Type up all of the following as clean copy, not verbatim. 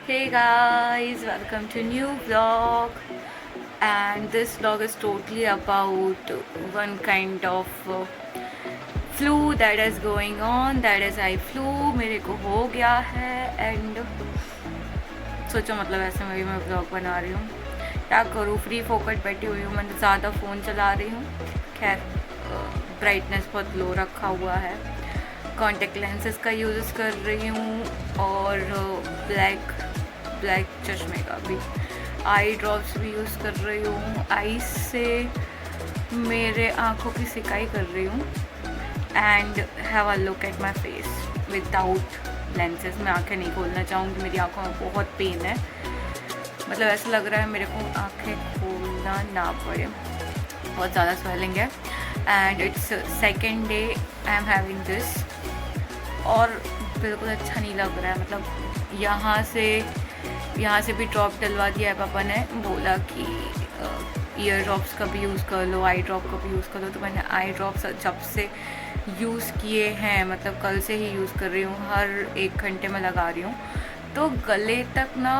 Hey guys, welcome to new vlog, and this vlog is totally about one kind of flu that is going on, that is I flu मेरे को हो गया है and सोचो मतलब ऐसे में भी मैं vlog बना रही हूँ। क्या करूँ, फ्री फोकट बैठी हुई हूँ, मैं ज़्यादा फ़ोन चला रही हूँ। खैर ब्राइटनेस बहुत लो रखा हुआ है, कॉन्टेक्ट लेंसेज का यूज़ कर रही हूँ और ब्लैक चश्मे का भी, आई ड्रॉप्स भी यूज़ कर रही हूँ। आईज से मेरे आँखों की सिकाई कर रही हूँ and have a look at my face without lenses. मैं आँखें नहीं खोलना चाहूँगी, मेरी आँखों में बहुत पेन है, मतलब ऐसा लग रहा है मेरे को आँखें खोलना ना पड़े, बहुत ज़्यादा स्वेलिंग है and it's second day I am having this और बिल्कुल अच्छा नहीं लग रहा है। मतलब यहाँ से भी ड्रॉप डलवा दिया है पापा ने, बोला कि ईयर ड्रॉप्स का भी यूज़ कर लो, आई ड्रॉप का भी यूज़ कर लो। तो मैंने आई ड्रॉप्स जब से यूज़ किए हैं, मतलब कल से ही यूज़ कर रही हूँ, हर 1 घंटे में लगा रही हूँ, तो गले तक ना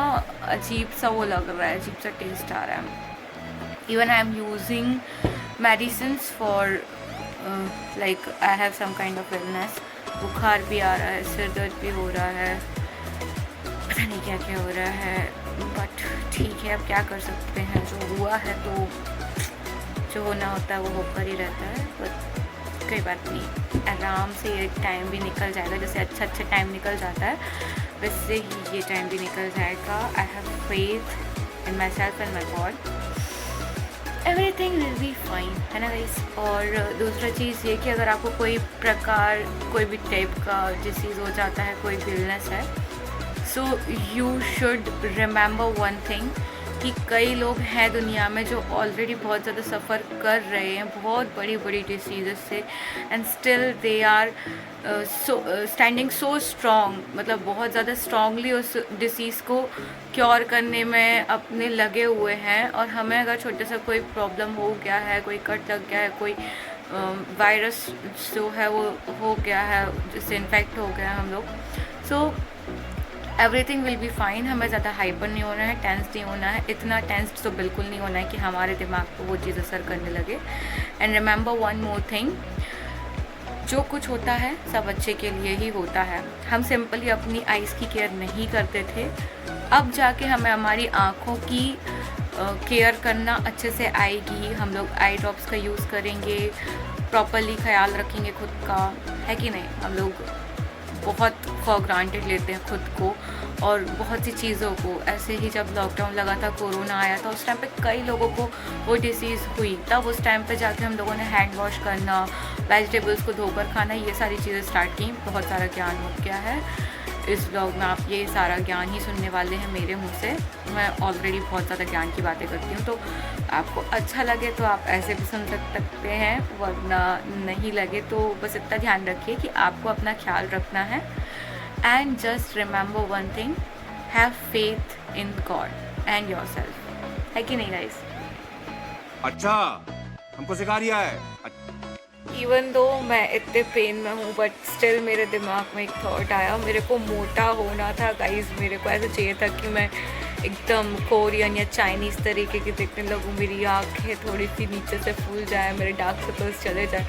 अजीब सा वो लग रहा है, अजीब सा टेस्ट आ रहा है। Even I am using medicines for like I have some kind of illness, बुखार भी आ रहा है, सिर दर्द भी हो रहा है, पता नहीं क्या क्या हो रहा है, बट ठीक है, अब क्या कर सकते हैं, जो हुआ है तो जो होना होता है वो होकर ही रहता है। बट कोई बात नहीं, आराम से ये टाइम भी निकल जाएगा, जैसे अच्छा टाइम निकल जाता है वैसे ही ये टाइम भी निकल जाएगा। I have faith in my self and my God, everything will be fine, है ना गाइस। और दूसरा चीज़ ये कि अगर आपको कोई भी टाइप का डिसीज़ हो जाता है, कोई भी इलनेस है, so you should remember one thing कि कई लोग हैं दुनिया में जो ऑलरेडी बहुत ज़्यादा सफ़र कर रहे हैं बहुत बड़ी बड़ी डिसीज़ से, and still they are standing so strong, मतलब बहुत ज़्यादा स्ट्रॉन्गली उस डिसीज़ को क्योर करने में अपने लगे हुए हैं। और हमें अगर छोटा सा कोई प्रॉब्लम हो गया है, कोई कट लग गया है, कोई वायरस जो है वो हो गया है, जिससे इन्फेक्ट हो गया है हम लोग, so everything will be fine. हमें ज़्यादा हाइपर नहीं होना है, टेंस नहीं होना है, इतना टेंस तो बिल्कुल नहीं होना है कि हमारे दिमाग को वो चीज़ असर करने लगे। And remember one more thing, जो कुछ होता है सब अच्छे के लिए ही होता है। हम सिंपली अपनी आइज़ की केयर नहीं करते थे, अब जाके हमें हमारी आँखों की केयर करना अच्छे से आएगी। हम लोग आई ड्रॉप्स का यूज़ करेंगे, प्रॉपरली ख्याल रखेंगे खुद का, है कि नहीं। हम लोग बहुत फॉर ग्रांटेड लेते हैं खुद को और बहुत सी चीज़ों को। ऐसे ही जब लॉकडाउन लगा था, कोरोना आया था, उस टाइम पे कई लोगों को वो डिसीज़ हुई, तब उस टाइम पे जाके हम लोगों ने हैंड वॉश करना, वेजिटेबल्स को धोकर खाना, ये सारी चीज़ें स्टार्ट की। बहुत सारा ज्ञान हो गया है इस ब्लॉग में, आप ये सारा ज्ञान ही सुनने वाले हैं मेरे मुंह से। मैं ऑलरेडी बहुत ज़्यादा ज्ञान की बातें करती हूँ, तो आपको अच्छा लगे तो आप ऐसे भी सुन सकते हैं, वरना नहीं लगे तो बस इतना ध्यान रखिए कि आपको अपना ख्याल रखना है। And just remember one thing, have faith in God and yourself, है कि नहीं गाइस। अच्छा, हमको सिखा रिया है। इवन दो मैं इतने पेन में हूँ, बट स्टिल मेरे दिमाग में एक थॉट आया, मेरे को मोटा होना था गाइस। मेरे को ऐसे चाहिए था कि मैं एकदम कोरियन या चाइनीज़ तरीके की दिखने लगूँ, मेरी आँखें थोड़ी सी नीचे से फूल जाए, मेरे डार्क सर्कल्स चले जाए,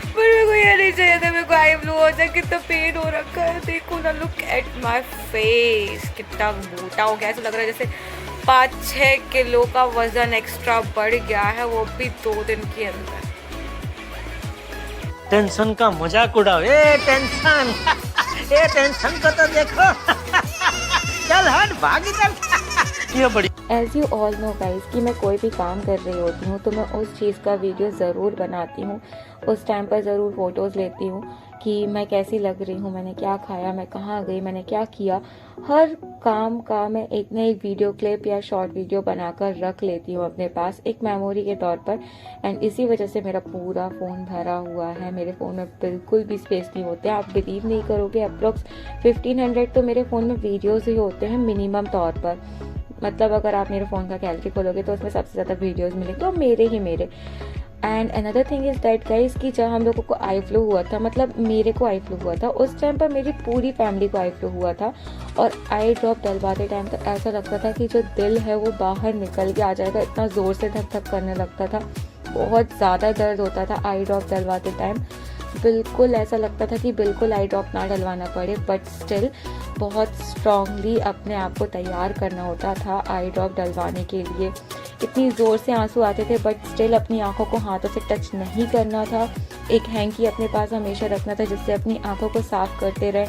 पर मेरे को ये नहीं चाहिए था, मेरे को आई ब्लू हो जाए। कितना पेन हो रखा है, देखो ना, लुक एट माई फेस, कितना मोटा हो गया। ऐसा लग रहा है जैसे 5-6 किलो का वज़न एक्स्ट्रा बढ़ गया है, वो भी 2 दिन के अंदर। टेंशन का मजाक उड़ाओ, ए टेंशन ए टेंशन को तो देखो चल हट भागी चल ये बड़ी। As you all know guys कि मैं कोई भी काम कर रही होती हूँ तो मैं उस चीज़ का वीडियो ज़रूर बनाती हूँ, उस टाइम पर ज़रूर फ़ोटोज़ लेती हूँ कि मैं कैसी लग रही हूँ, मैंने क्या खाया, मैं कहाँ गई, मैंने क्या किया। हर काम का मैं एक ना एक वीडियो क्लिप या शॉर्ट वीडियो बनाकर रख लेती हूँ अपने पास एक मेमोरी के तौर पर। एंड इसी वजह से मेरा पूरा फ़ोन भरा हुआ है, मेरे फ़ोन में बिल्कुल भी स्पेस नहीं होते। आप बिलीव नहीं करोगे, अप्रोक्स 1500 तो मेरे फ़ोन में वीडियोज़ ही होते हैं मिनिमम तौर पर। मतलब अगर आप मेरे फ़ोन का गैलरी खोलोगे तो उसमें सबसे ज़्यादा वीडियोज़ मिलेंगे, तो मेरे and another thing is that guys कि जब हम लोगों को आई फ्लू हुआ था, मतलब मेरे को आई फ्लू हुआ था, उस टाइम पर मेरी पूरी फैमिली को आई फ्लू हुआ था। और आई ड्रॉप डलवाते टाइम तो ऐसा लगता था कि जो दिल है वो बाहर निकल के आ जाएगा, इतना ज़ोर से धक धक करने लगता था, बहुत ज़्यादा दर्द होता था आई ड्रॉप डलवाते टाइम। बिल्कुल ऐसा लगता था कि बिल्कुल आई ड्रॉप ना डलवाना पड़े, बट स्टिल बहुत स्ट्रांगली अपने आप को तैयार करना होता था आई ड्रॉप डलवाने के लिए। इतनी ज़ोर से आंसू आते थे, बट स्टिल अपनी आंखों को हाथों से टच नहीं करना था। एक हैंकी अपने पास हमेशा रखना था जिससे अपनी आंखों को साफ करते रहे।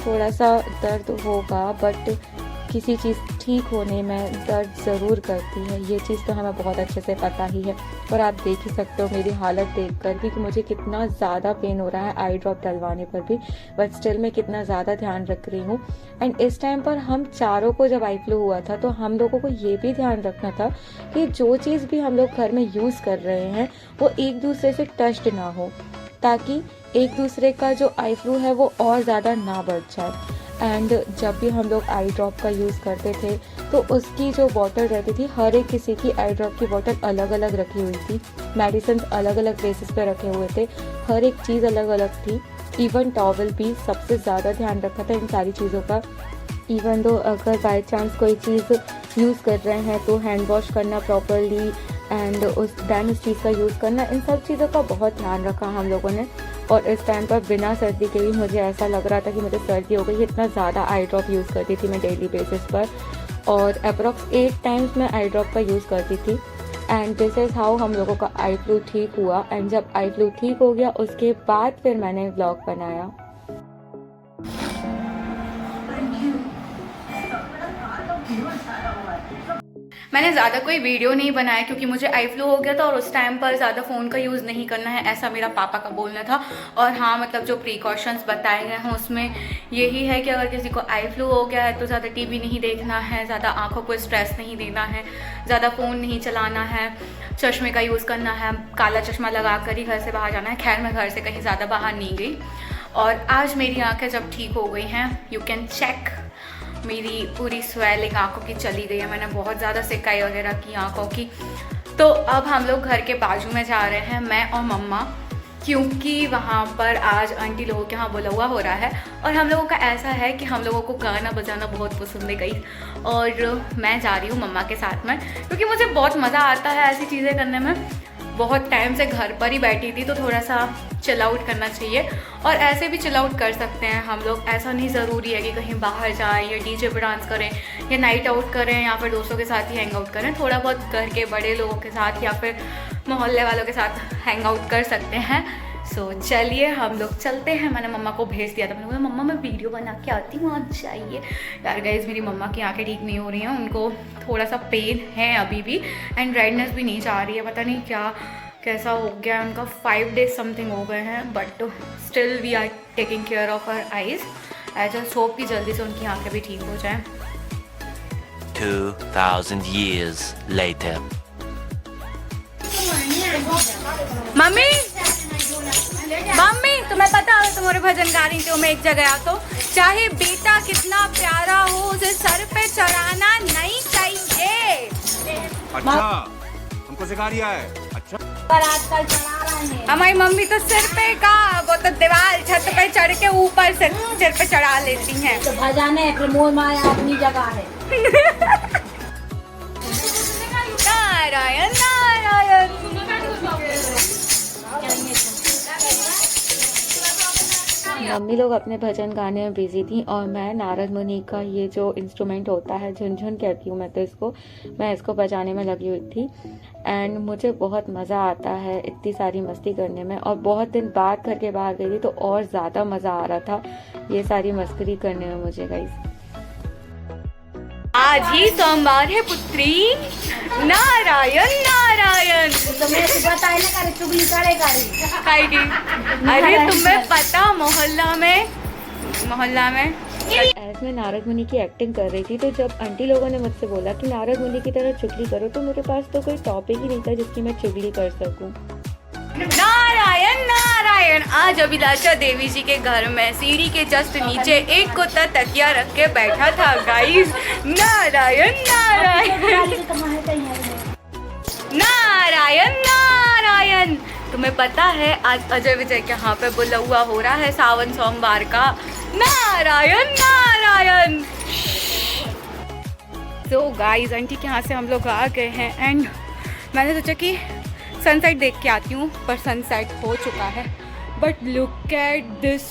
थोड़ा सा दर्द होगा, बट किसी चीज़ ठीक होने में दर्द ज़रूर करती है, ये चीज़ तो हमें बहुत अच्छे से पता ही है। और आप देख ही सकते हो मेरी हालत देखकर कि मुझे कितना ज़्यादा पेन हो रहा है आई ड्रॉप डलवाने पर भी, बट स्टिल मैं कितना ज़्यादा ध्यान रख रही हूँ। एंड इस टाइम पर हम चारों को जब आई फ्लू हुआ था तो हम लोगों को ये भी ध्यान रखना था कि जो चीज़ भी हम लोग घर में यूज़ कर रहे हैं वो एक दूसरे से टच्ड ना हो, ताकि एक दूसरे का जो आई फ्लू है वो और ज़्यादा ना बढ़ जाए। एंड जब भी हम लोग आई ड्रॉप का यूज़ करते थे तो उसकी जो बॉटल रहती थी, हर एक किसी की आई ड्रॉप की बॉटल अलग अलग रखी हुई थी, मेडिसिन अलग अलग बेसिस पे रखे हुए थे, हर एक चीज़ अलग अलग थी। इवन टॉवल भी, सबसे ज़्यादा ध्यान रखा था इन सारी चीज़ों का। इवन दो अगर बाय चांस कोई चीज़ यूज़ कर रहे हैं तो हैंड वॉश करना प्रॉपरली एंड उस चीज़ का यूज़ करना, इन सब चीज़ों का बहुत ध्यान रखा हम लोगों ने। और इस टाइम पर बिना सर्दी के भी मुझे ऐसा लग रहा था कि मुझे सर्दी हो गई, इतना ज़्यादा आई ड्रॉप यूज़ करती थी मैं डेली बेसिस पर, और अप्रॉक्स 8 टाइम्स मैं आई ड्रॉप का यूज़ करती थी। एंड दिस इज़ हाउ हम लोगों का आई फ्लू ठीक हुआ। एंड जब आई फ्लू ठीक हो गया उसके बाद फिर मैंने व्लॉग बनाया। मैंने ज़्यादा कोई वीडियो नहीं बनाया क्योंकि मुझे आई फ्लू हो गया था और उस टाइम पर ज़्यादा फ़ोन का यूज़ नहीं करना है, ऐसा मेरा पापा का बोलना था। और हाँ, मतलब जो प्रिकॉशंस बताए गए हैं उसमें यही है कि अगर किसी को आई फ्लू हो गया है तो ज़्यादा टीवी नहीं देखना है, ज़्यादा आँखों को स्ट्रेस नहीं देना है, ज़्यादा फ़ोन नहीं चलाना है, चश्मे का यूज़ करना है, काला चश्मा लगा कर ही घर से बाहर जाना है। खैर मैं घर से कहीं ज़्यादा बाहर नहीं गई और आज मेरी आँखें जब ठीक हो गई हैं, यू कैन चेक, मेरी पूरी स्वेलिंग आंखों की चली गई है। मैंने बहुत ज़्यादा सिकाई वगैरह की आंखों की। तो अब हम लोग घर के बाजू में जा रहे हैं, मैं और मम्मा, क्योंकि वहाँ पर आज आंटी लोगों के यहाँ बुलवा हो रहा है। और हम लोगों का ऐसा है कि हम लोगों को गाना बजाना बहुत पसंद है गई, और मैं जा रही हूँ मम्मा के साथ में क्योंकि मुझे बहुत मज़ा आता है ऐसी चीज़ें करने में। बहुत टाइम से घर पर ही बैठी थी तो थोड़ा सा चिल आउट करना चाहिए, और ऐसे भी चिल आउट कर सकते हैं हम लोग। ऐसा नहीं ज़रूरी है कि कहीं बाहर जाएं या डीजे पे डांस करें या नाइट आउट करें या फिर दोस्तों के साथ ही हैंग आउट करें। थोड़ा बहुत घर के बड़े लोगों के साथ या फिर मोहल्ले वालों के साथ हैंग आउट कर सकते हैं। सो चलिए हम लोग चलते हैं। मैंने मम्मा को भेज दिया था, मैंने बोला मम्मा मैं वीडियो बना के आती हूँ, आप जाइए। यार गाइस, मेरी मम्मा की आंखें ठीक नहीं हो रही हैं, उनको थोड़ा सा पेन है अभी भी एंड रेडनेस भी नहीं जा रही है, पता नहीं क्या कैसा हो गया उनका। 5 days समथिंग हो गए हैं, but still we are taking care of our eyes. I just hope कि जल्दी से उनकी आंखें भी ठीक हो जाएं। 2000 years later. मम्मी मम्मी तुम्हें पता है तुम्हारे भजन गा रही थी, मैं एक जगह आ तो चाहे बेटा कितना प्यारा हो उसे सर पे चढ़ाना नहीं चाहिए। अच्छा, हमको सिखा रिया है। अच्छा, पर आजकल चढ़ा रहे हैं। हमारी मम्मी तो सिर पे का, वो तो दीवार छत पे चढ़ के ऊपर से सिर पे चढ़ा लेती हैं। तो भजाने फिर मोह माया अपनी जगह है। नारायण नारायण। मम्मी लोग अपने भजन गाने में बिजी थी और मैं नारद मुनि का ये जो इंस्ट्रूमेंट होता है, झुनझुन कहती हूँ मैं तो इसको, मैं इसको बजाने में लगी हुई थी। एंड मुझे बहुत मज़ा आता है इतनी सारी मस्ती करने में, और बहुत दिन बाद घर के बाहर गई थी तो और ज़्यादा मज़ा आ रहा था ये सारी मस्करी करने में मुझे गाइस। आज ही सोमवार है पुत्री, नारायण नारायण। तो मैं बताए ना करे चुगली करे खाएगी। अरे तुम्हें पता मोहल्ला में एज मैं नारद मुनि की एक्टिंग कर रही थी तो जब आंटी लोगों ने मुझसे बोला कि नारद मुनि की तरह चुगली करो तो मेरे पास तो कोई टॉपिक ही नहीं था जिसकी मैं चुगली कर सकूं। नारायण नारायण। आज अभिलाषा देवी जी के घर में सीढ़ी के जस्ट नीचे एक कुत्ता तकिया रख के बैठा था गाइस। नारायण नारायण नारायण नारायण। नारायण। तुम्हें पता है आज अजय विजय के यहाँ पे बुलौआ हो रहा है सावन सोमवार का। नारायण नारायण। तो गाइस आंटी के यहाँ से हम लोग आ गए हैं एंड मैंने सोचा कि सनसेट देख के आती हूँ, पर सनसेट हो चुका है। बट लुक एट दिस,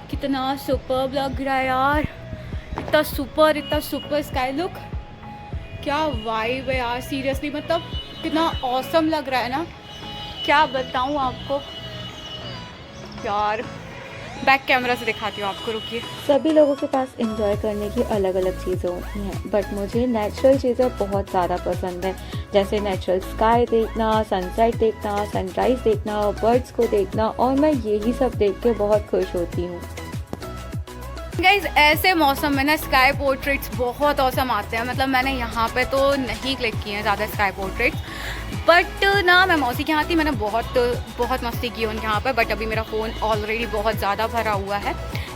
कितना सुपर्ब लग रहा है यार, इतना सुपर स्काई लुक। क्या वाइब है यार सीरियसली, मतलब कितना ऑसम लग रहा है ना, क्या बताऊँ आपको यार। बैक कैमरा से दिखाती हूँ आपको, रुकिए। सभी लोगों के पास एंजॉय करने की अलग अलग चीज़ें होती हैं, बट मुझे नेचुरल चीज़ें बहुत ज़्यादा पसंद है, जैसे नेचुरल स्काई देखना, सनसेट देखना, सनराइज़ देखना, बर्ड्स को देखना, और मैं यही सब देख के बहुत खुश होती हूँ। गाइज ऐसे मौसम में ना स्काई पोर्ट्रेट्स बहुत औसम आते हैं। मतलब मैंने यहाँ पे तो नहीं क्लिक किए हैं ज़्यादा स्काई पोर्ट्रेट्स, बट ना मैं मौसी के यहाँ थी, मैंने बहुत मस्ती की उनके यहाँ पे। बट अभी मेरा फ़ोन ऑलरेडी बहुत ज़्यादा भरा हुआ है,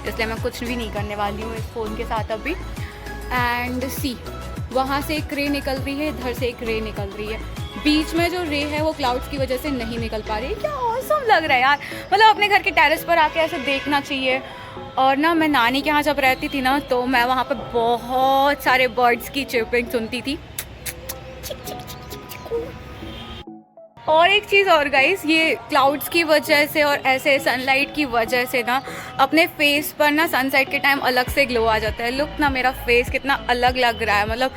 इसलिए मैं कुछ भी नहीं करने वाली हूँ इस फ़ोन के साथ अभी। एंड सी, वहाँ से एक रे निकल रही है, इधर से एक रे निकल रही है। बीच में जो रे है वो क्लाउड्स की वजह से नहीं निकल पा रही है। क्या ऑसम लग रहा है यार, मतलब अपने घर के टेरेस पर आके ऐसे देखना चाहिए। और ना मैं नानी के यहाँ जब रहती थी ना, तो मैं वहाँ पे बहुत सारे बर्ड्स की चिर्पिंग सुनती थी। और एक चीज़ और गाइस, ये क्लाउड्स की वजह से और ऐसे सनलाइट की वजह से ना अपने फेस पर ना सनसेट के टाइम अलग से ग्लो आ जाता है। लुक ना, मेरा फेस कितना अलग लग रहा है, मतलब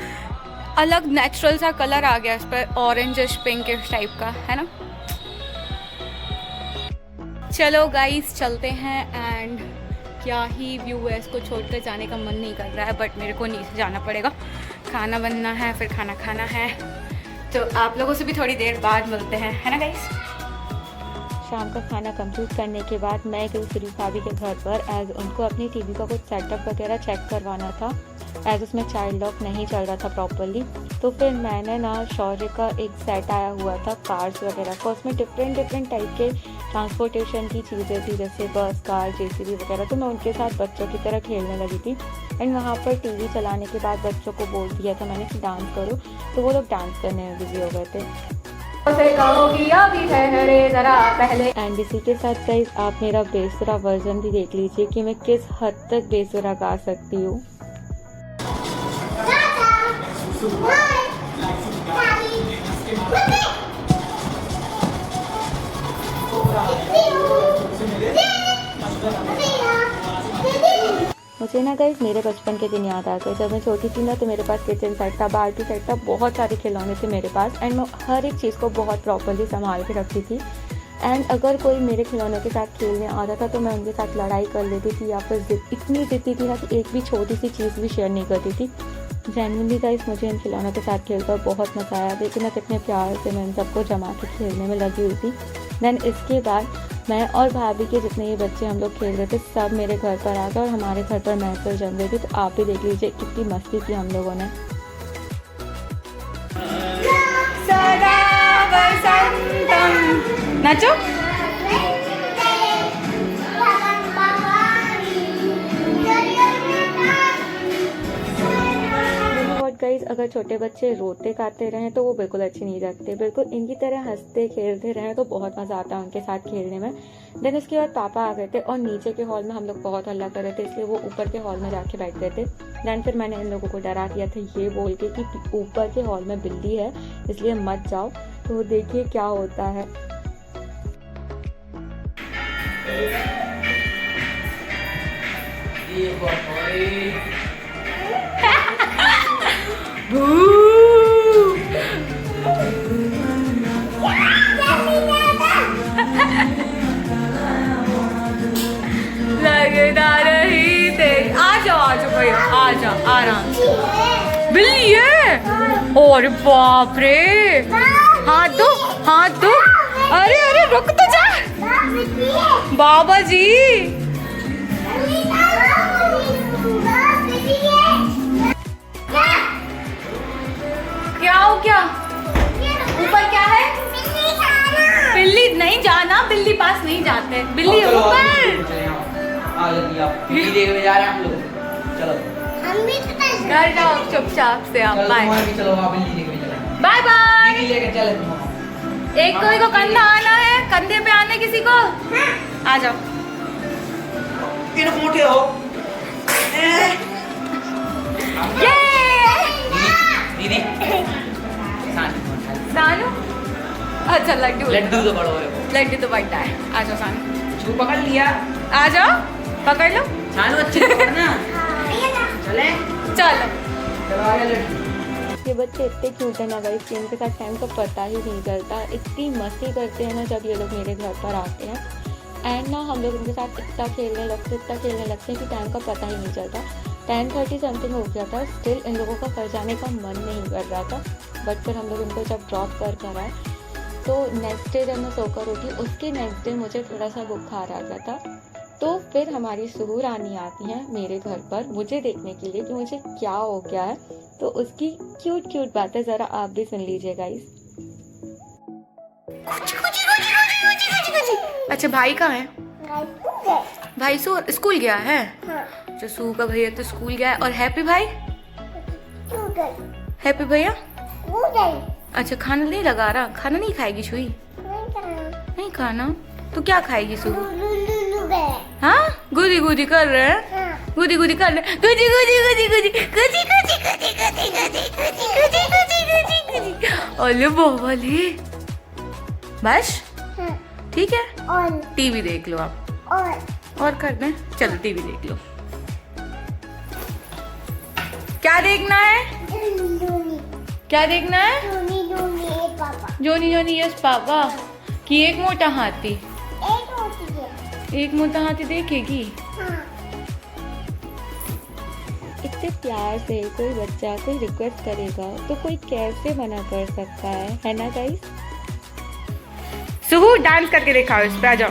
अलग नेचुरल सा कलर आ गया इस पर, ऑरेंजिश पिंकिश टाइप का, है ना। चलो गाइस चलते हैं। एंड क्या ही व्यू है, इसको छोड़कर जाने का मन नहीं कर रहा है, बट मेरे को नीचे जाना पड़ेगा, खाना बनना है, फिर खाना खाना है। तो आप लोगों से भी थोड़ी देर बाद मिलते हैं, है ना गाइस। शाम का खाना कंप्लीट करने के बाद मैं गई सिरी भाभी के घर पर, एज उनको अपनी टीवी का कुछ सेटअप वगैरह चेक करवाना था, एज उसमें चाइल्ड लॉक नहीं चल रहा था प्रॉपरली। तो फिर मैंने ना शौर्य का एक सेट आया हुआ था कार्स वगैरह का, उसमें डिफरेंट टाइप के ट्रांसपोर्टेशन की चीज़ें थी, जैसे बस, कार, जेसीबी वगैरह। तो मैं उनके साथ बच्चों की तरह खेलने लगी थी। एंड वहाँ पर टीवी चलाने के बाद बच्चों को बोल दिया था मैंने कि डांस करो, तो वो लोग डांस करने में बिजी हो गए थे। एंड इसी के साथ गाइस आप मेरा बेसुरा वर्जन भी देख लीजिए कि मैं किस हद तक बेसुरा गा सकती हूँ। मुझे ना गाइस मेरे बचपन के दिन याद आ गए। जब मैं छोटी थी ना, तो मेरे पास किचन सेट था, बाल्टी सेट था, बहुत सारे खिलौने थे मेरे पास। एंड मैं हर एक चीज़ को बहुत प्रॉपरली संभाल के रखती थी। एंड अगर कोई मेरे खिलौनों के साथ खेलने आता था तो मैं उनके साथ लड़ाई कर लेती थी, या फिर इतनी ज़िद्दी थी ना कि एक भी छोटी सी चीज़ भी शेयर नहीं करती थी। जेन्युइनली गाइस मुझे इन खिलौनों के साथ खेलकर बहुत मज़ा आया। देखिए ना कितने प्यार से मैं इन सबको जमा के खेलने में लगी हुई थी। देन इसके बाद मैं और भाभी के जितने ये बच्चे हम लोग खेल रहे थे, सब मेरे घर पर आ गए और हमारे घर पर महफिल जम रही थी। तो आप भी देख लीजिए कितनी मस्ती की हम लोगों ने। नाचो। गाइस अगर छोटे बच्चे रोते गाते रहें तो वो बिल्कुल अच्छे नहीं लगते। बिल्कुल इनकी तरह हंसते खेलते रहें तो बहुत मज़ा आता है उनके साथ खेलने में। देन उसके बाद पापा आ गए थे और नीचे के हॉल में हम लोग बहुत हल्ला कर रहे थे, इसलिए वो ऊपर के हॉल में जाके बैठ गए थे। देन फिर मैंने इन लोगों को डरा दिया था ये बोल के कि ऊपर के हॉल में बिल्ली है, इसलिए मत जाओ। तो देखिए क्या होता है। लगता रही थे। आ जाओ भैया, आ जाओ आराम से। बिल्ली है, और बाप रे, हाथ दो हाथ दो। अरे अरे रुक तो जा बाबा जी। क्या हो क्या ऊपर क्या है? बिल्ली नहीं जाना, बिल्ली पास नहीं जाते, बिल्ली ऊपर। बिल्ली देखने जा रहे हैं हम लोग, चलो घर जाओ चुपचाप से आप। बाय चलो, बिल्ली देखने चलो। Bye bye. बिल्ली लेकर चले। एक कोई को कंधा आना है, कंधे पे आना है किसी को। आ जाओ। मोटे हो ये दीदी सानू। अच्छा लड्डू लड्डू तो बड़ा है लड्डू तो बड़ा है। आ जाओ सानू। छू पकड़ लिया आ जाओ पकड़ लो। सानू अच्छे से पकड़ना चले चलो चलो आगे लड्डू ये बच्चे इतने क्यूट है ना गाइस कि इनके साथ टाइम का पता ही नहीं चलता। इतनी मस्ती करते हैं ना जब ये लोग मेरे घर पर आते हैं। एंड ना हम लोग इनके साथ इतना खेलने लगते हैं कि टाइम का पता ही नहीं चलता। 10:30 समथिंग हो गया था। स्टिल इन लोगों का घर जाने का मन नहीं कर रहा था। बट फिर हम लोग इनको जब ड्रॉप कर आए तो नेक्स्ट डे जब मैं सोकर उठी उसके नेक्स्ट डे मुझे थोड़ा सा बुखार आ गया था। तो फिर हमारी सुहू रानी आती हैं मेरे घर पर मुझे देखने के लिए कि मुझे क्या हो गया है। तो उसकी क्यूट बातें ज़रा आप भी सुन लीजिए गाइस। अच्छा भाई कहाँ है? भाई स्कूल गया है। जो सू का भैया तो स्कूल गया है। और हैप्पी भाई? हैप्पी भैया अच्छा खाना नहीं लगा रहा। खाना नहीं खाएगी छुई? नहीं खाना तो क्या खाएगी सू? हाँ गुदी गुदी कर रहे हैं। गुदी गुदी कर रहे हैं। गुदी गुदी गुदी गुदी गुदी गुदी गुदी गुदी गुदी गुदी गुदी गुदी गुदी। ओले बोले बस ठीक है। टीवी देख लो आप और कर दें। चलो टीवी देख लो। क्या देखना है? क्या देखना है? जोनी जोनी यस पापा कि एक मोटा हाथी। एक मोटा हाथी देखेगी। इतने प्यार से कोई बच्चा कोई रिक्वेस्ट करेगा तो कोई कैसे मना कर सकता है ना गाइस। सुहू डांस करके दिखाओ इस पे। आ जाओ।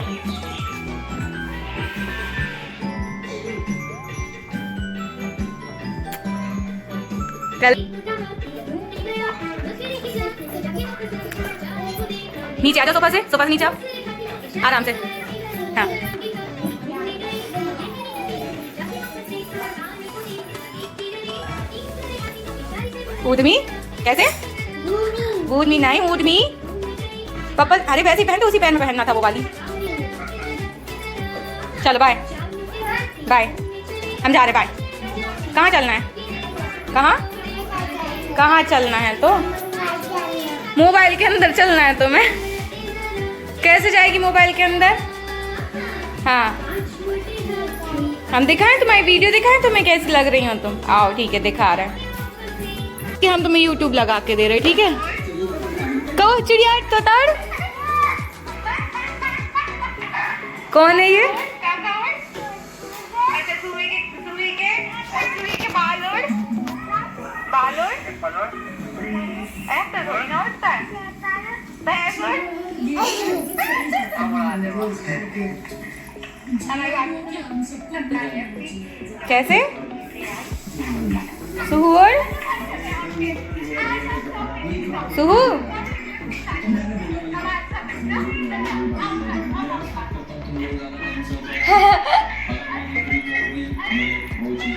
चल नीचे आ जाओ। सोफा से नीचे आओ आराम से। हाँ ऊदमी कैसे? ऊदमी नहीं ऊदमी पापा। अरे वैसे ही पहन तो उसी पैन में पहनना था वो वाली। चलो बाय बाय हम जा रहे। बाय। कहाँ चलना है? कहाँ चलना है? तो मोबाइल के अंदर चलना है तुम्हें। कैसे जाएगी मोबाइल के अंदर? हाँ हम दिखाएं तुम्हारी वीडियो दिखाएं तुम्हें कैसी लग रही हो तुम। आओ ठीक है दिखा रहे हैं कि हम तुम्हें यूट्यूब लगा के दे रहे। ठीक है कहो चिड़िया तोताड़। कौन है ये? कैसे? सुहू और सुहू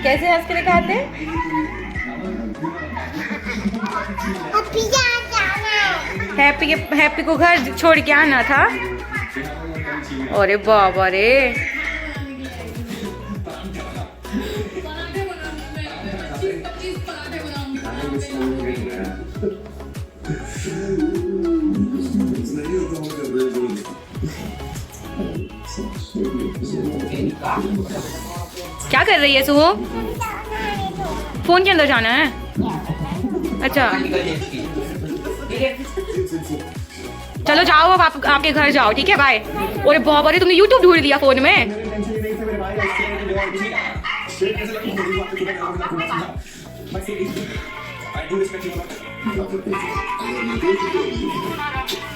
कैसे हंस के दिखाते? हैप्पी को घर छोड़ के आना था। अरे बाबा रे क्या कर रही है सुहो? फोन के अंदर जाना है। अच्छा चलो जाओ अब आप आपके घर जाओ। ठीक है बाय। अरे बाबा रे तुमने यूट्यूब ढूंढ लिया फोन में।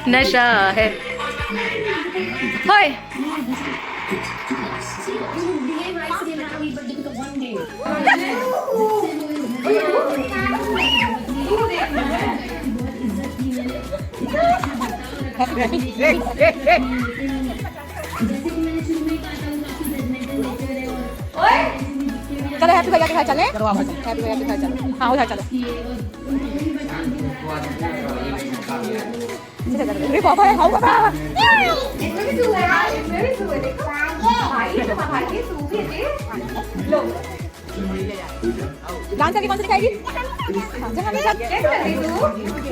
नशा है। हाय चलो हैप्पी भैया के घर चले, हैप्पी भैया के घर चलो। हाँ उधर चलो। अरे पापा है, हाँ पापा। डांस करके कौन सी दिखाएगी?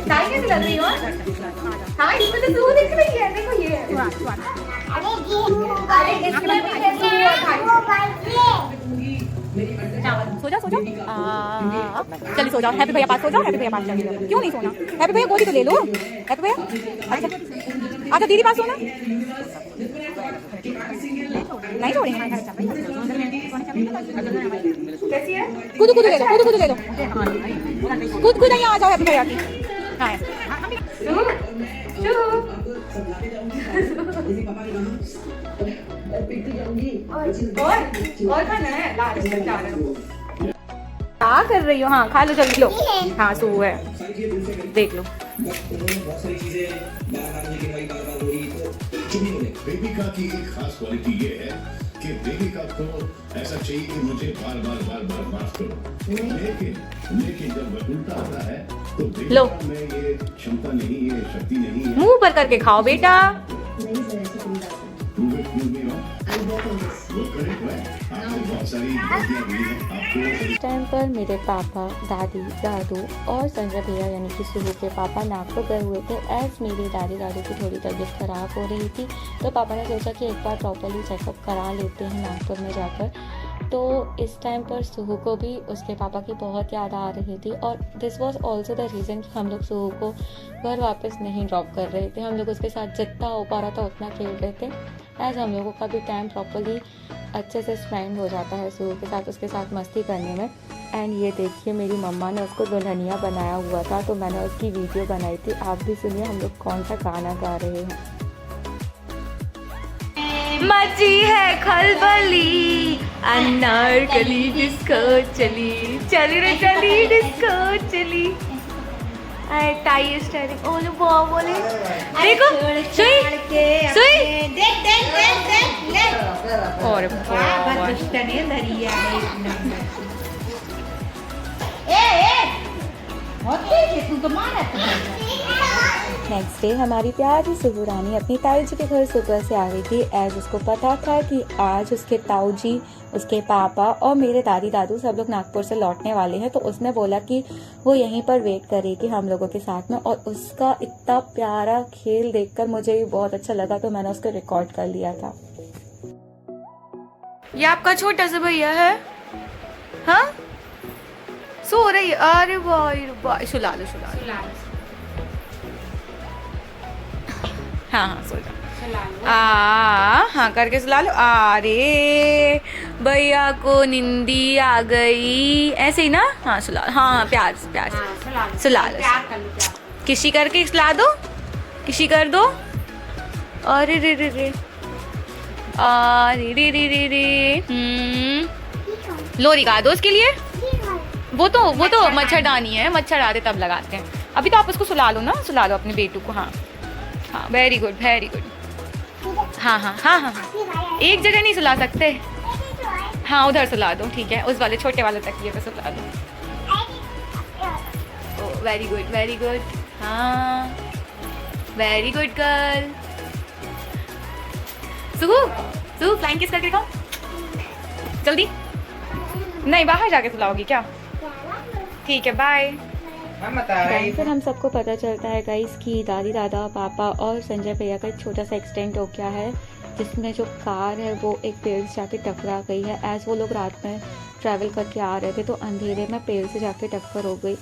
कैसी लग रही हो? हाँ इसमें तो तू दिख रही है, देखो ये। सो जा चलिए सो जाओ। हैप्पी भैया पास सो जाओ, हैप्पी भैया पास चलिए। क्यों नहीं सोना? हैप्पी भैया गोदी तो ले लो। हैप्पी भैया अच्छा दीदी पास सोना नहीं छोड़ेंगे। कैसी है? कूद ले लो, कूद ले लो, कूद यहाँ आ जाओ हैप्पी भैया की। हाँ और खाना है? क्या कर रही हो? हाँ खा लो जल्दी लो। हाँ सू है, देख लो। बेबिका की एक खास क्वालिटी ये है कि बेबिका को ऐसा चाहिए कि मुझे बार बार माफ करो, लेकिन जब वह उल्टा आता है तो लो बेबिका में ये क्षमता नहीं, ये शक्ति नहीं है। मुंह पर करके खाओ बेटा। इस टाइम पर मेरे पापा, दादी, दादू और संजय भैया यानी कि सुहू के पापा नागपुर गए हुए थे। एज मेरी दादी दादू की थोड़ी तबीयत ख़राब हो रही थी तो पापा ने सोचा कि एक बार प्रॉपरली चेकअप करा लेते हैं नागपुर में जाकर। तो इस टाइम पर सुहू को भी उसके पापा की बहुत याद आ रही थी और this was also the reason कि हम लोग सुहू को घर वापस नहीं ड्रॉप कर रहे थे। हम लोग उसके साथ जितना हो पा रहा था उतना खेल रहे थे, एज हम लोगों का भी टाइम प्रॉपरली अच्छे से स्पेंड हो जाता है सुहू के साथ, उसके साथ मस्ती करने में। एंड ये देखिए मेरी मम्मा ने उसको दुल्हनिया बनाया हुआ था तो मैंने उसकी वीडियो बनाई थी। आप भी सुनिए हम लोग कौन सा गाना गा रहे हैं। मची है खलबली, अनारकली डिस्को चली, चली रे चली डिस्को चली। टाई स्टाइलिंग ओले बोले देखो सुई सुई और नेक्स्ट डे हमारी प्यारी सुहू रानी अपनी ताऊ जी के घर सुबह से आ गई थी। एज उसको पता था कि आज उसके ताऊ जी, उसके पापा और मेरे दादी दादू सब लोग नागपुर से लौटने वाले हैं तो उसने बोला कि वो यहीं पर वेट करेगी हम लोगों के साथ में। और उसका इतना प्यारा खेल देखकर मुझे भी बहुत अच्छा लगा तो मैंने उसको रिकॉर्ड कर लिया था। ये आपका छोटा सा भैया है? हाँ सो रही है। अरे वाह सुला लो हाँ सो जाओ। हाँ करके सुला लो। अरे भैया को निंदी आ गई ऐसे ही ना। हाँ सुला। हाँ प्यार से सुला लो। किसी करके सुला दो, किसी कर दो। अरे रे रे रे अरे रे रे रे रे लोरी गा दो उसके लिए। वो तो मच्छरदानी है, मच्छर आते तब लगाते हैं। अभी तो आप उसको सुला लो ना, सुला लो अपने बेटू को। हाँ वेरी गुड वेरी गुड। हाँ एक जगह नहीं सुला सकते। हाँ उधर सुला दो, ठीक है उस वाले छोटे वाले तकिए पे सुला दो। Very good very good. हाँ वेरी गुड गर्ल। सुहू फ्लाइंग किस करके दिखाओ जल्दी। नहीं बाहर जाके सुलाओगी क्या? ठीक है बाय। फिर हम सबको पता चलता है गाइस कि दादी दादा पापा और संजय भैया का एक छोटा सा एक्सीडेंट हो गया है जिसमें जो कार है वो एक पेड़ से जाके टकरा गई है। एज वो लोग रात में ट्रैवल करके आ रहे थे तो अंधेरे में पेड़ से जाके टक्कर हो गई।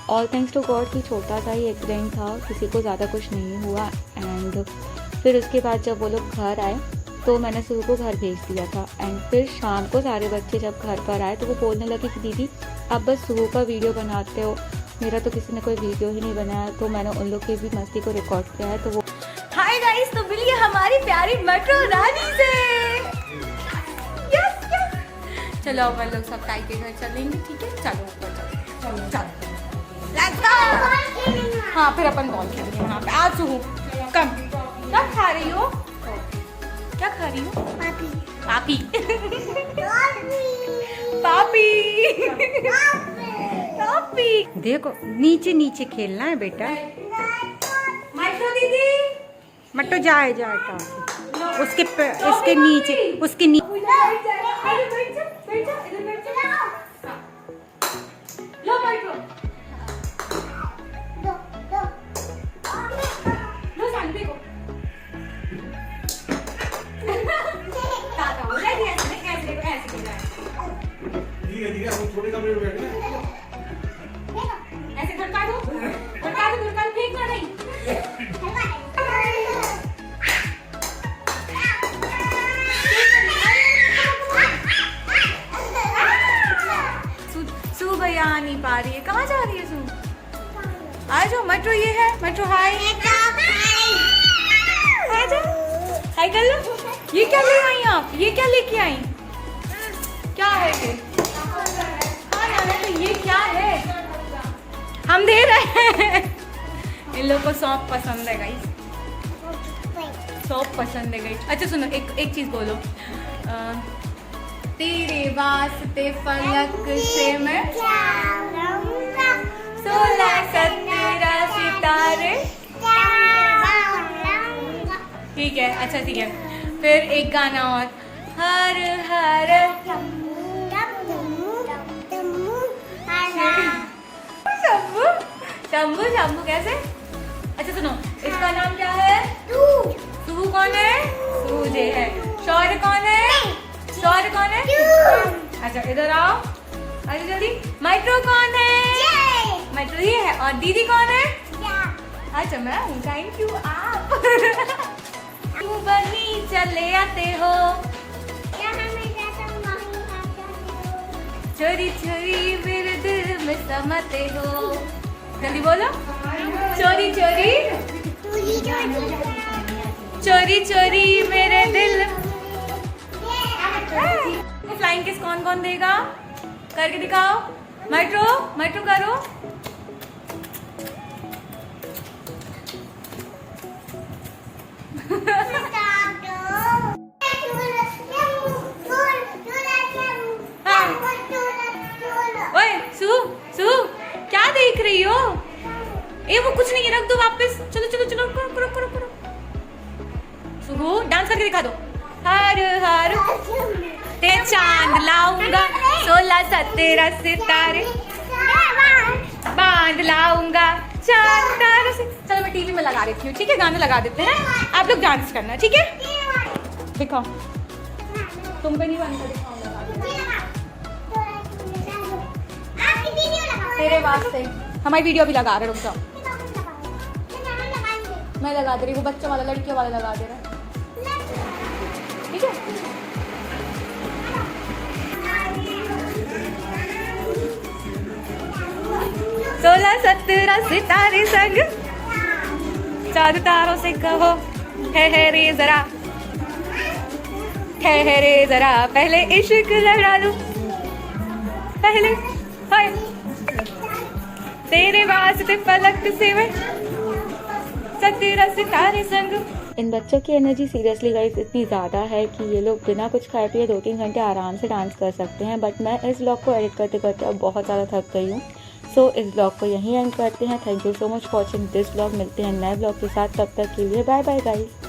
ऑल थैंक्स टू गॉड कि छोटा सा ही एक्सीडेंट था, किसी को ज़्यादा कुछ नहीं हुआ। एंड फिर उसके बाद जब वो लोग घर आए तो मैंने सुहू को घर भेज दिया था। एंड फिर शाम को सारे बच्चे जब घर पर आए तो वो बोलने लगे कि दीदी आप बस सुहू का वीडियो बनाते हो, मेरा तो किसी ने कोई वीडियो ही नहीं बनाया। तो मैंने उन लोग की भी मस्ती को रिकॉर्ड किया है। तो वो हाय गाइस, तो मिलिए हमारी प्यारी मेट्रो रानी से। यस चलो अपन लोग सब ताई के घर चलेंगे, ठीक है चलो ऊपर चलो लेट्स गो। हाँ फिर अपन बॉल खेलेंगे वहाँ पे। आज सुहू कम क्या खा रही हो? क्या खा रही हो? पापी पापी पापी। देखो नीचे नीचे खेलना है बेटा। माइक्रो दीदी मट्टो जाए जाए का उसके नीचे उसके नीचे। लो माइक्रो लो सांग देखो ताता हो जाएगी ऐसे देखो ऐसे खेलना है। ठीक है हम छोटे कमरे में बैठे हैं। ऐसे धड़का दो फेंकना नहीं। सू भैया आ नहीं पा रही है। कहाँ जा रही है सू? आ जाओ मेट्रो, ये है मेट्रो। हाय आ जाओ, हाय कर लो। ये क्या ले आई आप? ये क्या लेके आई? क्या है ये? हाँ ना, तो ये क्या है? हम दे रहे हैं। इन लोगों को सौंप पसंद है गाइस, सौंप पसंद है गाइस। अच्छा सुनो, एक चीज बोलो। तेरे वास्ते फलक से मैं 16 सितारे। ठीक है, अच्छा ठीक है। फिर एक गाना और। हर हर शंभू शंभू शंभू कैसे? अच्छा सुनो, इसका नाम क्या है? सुहू कौन है? सूजे है। शौर्य कौन है? शौर्य कौन है? अच्छा इधर आओ, अरे जल्दी। माइक्रो कौन है? माइक्रो ये है। और दीदी कौन है? अच्छा मैं हूँ। थैंक यू आप। क्यों बनी चले आते हो, चोरी चोरी मेरे दिल में समाते हो। जल्दी बोलो। चोरी चोरी चोरी चोरी मेरे दिल। फ्लाइंग किस कौन कौन देगा? करके दिखाओ। मेट्रो मेट्रो करो। ओए सू सू क्या देख रही हो? ए वो कुछ नहीं है, रख दो वापस। चलो चलो चलो करो करो करो। सुगु डांस करके दिखा दो। हर हर ते चांद लाऊंगा 16 सितारे बांध लाऊंगा चांद तारों से। चलो मैं टीवी में लगा देती हूँ, ठीक है? गाना लगा देते हैं, आप लोग डांस करना, ठीक है? दिखाओ। तुम पे नहीं बनता, दिखाओ। तेरे वास्ते हमारी वीडियो भी लगा रहे। रुक जाओ, मैं लगा दे रही। वो बच्चों वाला, लड़कियों वाला लगा दे रहा, ठीक है? 16 सितारे संग चांद तारों से कहो ठहरे जरा, ठहरे जरा, पहले इश्क लड़ा लूं, पहले हाय तेरे वास्ते फलक से मैं 17 सितारे संग। इन बच्चों की एनर्जी सीरियसली गाइस इतनी ज़्यादा है कि ये लोग बिना कुछ खाए पिए 2-3 घंटे आराम से डांस कर सकते हैं। बट मैं इस व्लॉग को एडिट करते करते अब बहुत ज़्यादा थक गई हूँ। सो इस व्लॉग को यहीं एंड करते हैं। Thank you so much for watching this vlog. मिलते हैं नए व्लॉग के साथ, तब तक के लिए बाय बाय गाइस।